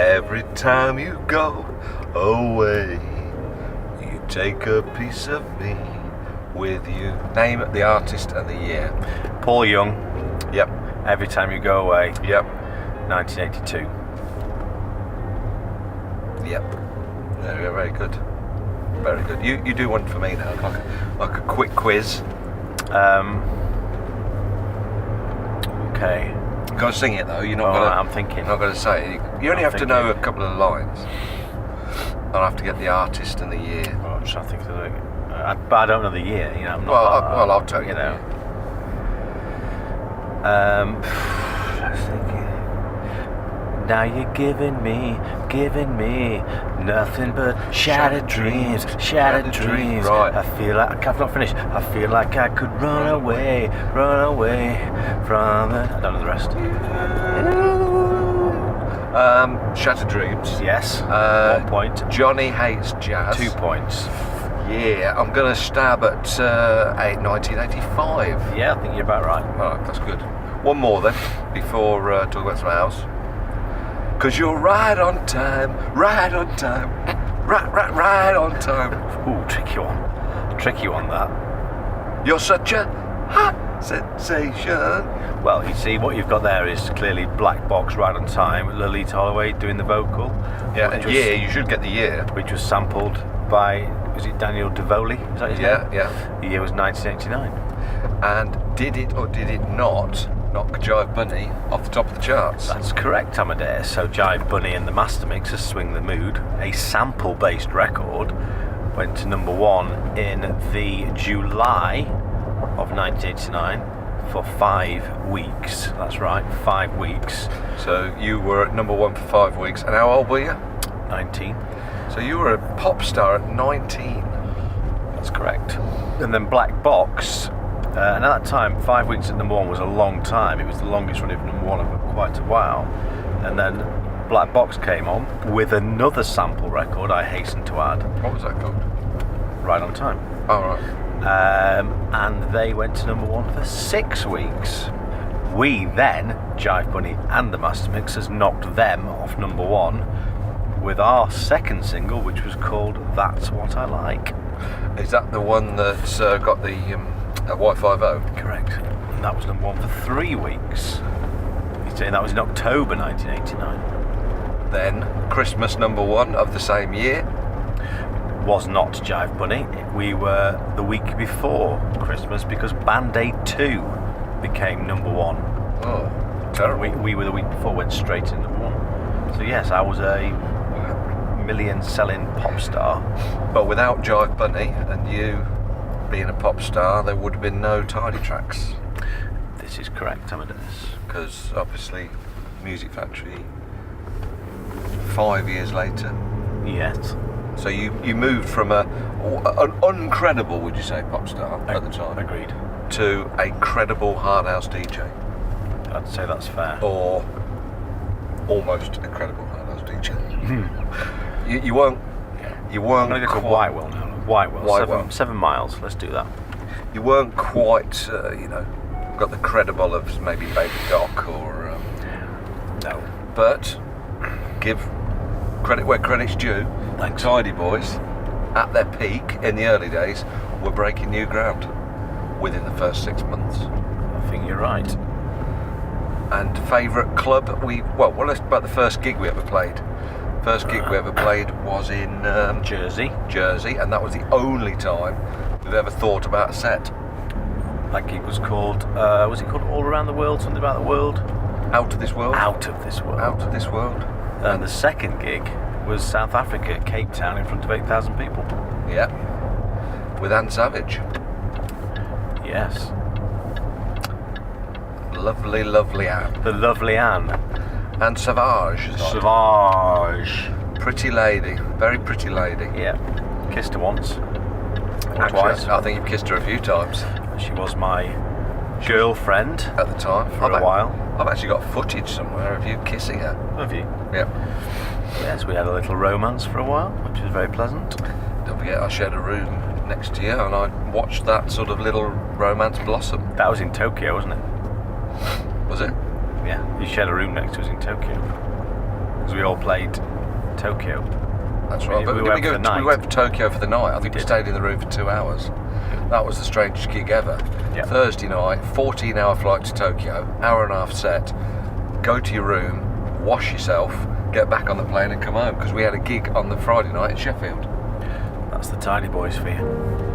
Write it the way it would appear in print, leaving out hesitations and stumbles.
Every time you go away, you take a piece of me with you. Name the artist and the year. Paul Young. Yep. Every Time You Go Away. Yep. 1982. Yep. Very, very good. Very good. You do one for me now, like a quick quiz. Okay. You've got to sing it though. You're not gonna. I'm thinking. You're not going to say it. You only have to know a couple of lines. I'll have to get the artist and the year. Oh, I'm trying to think of the. But I don't know the year. You know. I'm not, I'll tell you. You know. Let's think. Now you're giving me nothing but shattered dreams. Right. I feel like I've not finished. I feel like I could run away from it. I don't know the rest. Shattered Dreams. Yes. 1 point. Johnny Hates Jazz. 2 points. Yeah, I'm going to stab at 1985. Yeah, I think you're about right. Alright, that's good. One more then, before talking about some house. Cause you're right on time. Right on time. Right on time. Ooh, tricky one that. You're such a hot sensation. Well, you see, what you've got there is clearly Black Box, Right on Time, with Lolita Holloway doing the vocal. Yeah, and year, you should get the year. Which was sampled by, was it Daniel DeVoley? Is that his name? Yeah. The year was 1989. And did it or did it not knock Jive Bunny off the top of the charts? That's correct, Amadeus. So Jive Bunny and the Master Mixers, Swing the Mood, a sample-based record, went to number 1 in the July of 1989 for 5 weeks. That's right, 5 weeks. So you were at number 1 for 5 weeks. And how old were you? 19. So you were a pop star at 19. That's correct. And then Black Box, and at that time, 5 weeks at number 1 was a long time. It was the longest run of number 1 for quite a while. And then Black Box came on with another sample record, I hasten to add. What was that called? Right on Time. Oh, right. And they went to number 1 for 6 weeks. We then, Jive Bunny and the Master Mixers, knocked them off number 1 with our second single, which was called That's What I Like. Is that the one that's got the Y50? Correct. And that was number 1 for 3 weeks. You see, that was in October 1989. Then Christmas number 1 of the same year. Was not Jive Bunny. We were the week before Christmas because Band Aid 2 became number 1. Oh, terrible. We were the week before, went straight into number 1. So yes, I was a million-selling pop star. But without Jive Bunny and you being a pop star, there would have been no Tidy Tracks. This is correct, Amadeus. Because obviously, Music Factory, 5 years later. Yes. So you moved from an uncredible, would you say, pop star at the time? Agreed. To a credible hard house DJ. I'd say that's fair. Or almost a credible hard house DJ. You weren't. You weren't. I'm going to go to Whitewell now. Whitewell. 7 miles. Let's do that. You weren't quite, got the credible of maybe Baby Doc or. No. But give credit where credit's due. Thanks. Tidy Boys, at their peak in the early days, were breaking new ground within the first 6 months. I think you're right. And favourite club? Let's about the first gig we ever played. First gig we ever played was in Jersey, and that was the only time we've ever thought about a set. That gig was called, was it called All Around the World? Something about the world? Out of This World. Out of This World. Out of This World. And the second gig was South Africa, Cape Town, in front of 8,000 people. Yeah. With Anne Savage. Yes. Lovely, lovely Anne. The lovely Anne. Anne Savage. Savage. Pretty lady. Very pretty lady. Yeah. Kissed her once. Or Actually, twice. I think you've kissed her a few times. She was my girlfriend at the time. For a while. I've actually got footage somewhere of you kissing her. Have you? Yeah. Yes, we had a little romance for a while, which was very pleasant. Don't forget, I shared a room next to you and I watched that sort of little romance blossom. That was in Tokyo, wasn't it? Was it? Yeah, you shared a room next to us in Tokyo. because we all played Tokyo. That's right. We But went for the we night. went for Tokyo for the night. I think we did. stayed in the room for 2 hours. That was the strangest gig ever. Yeah. Thursday night, 14-hour flight to Tokyo, hour and a half set. Go to your room, wash yourself, get back on the plane and come home, because we had a gig on the Friday night in Sheffield. That's the Tidy Boys for you.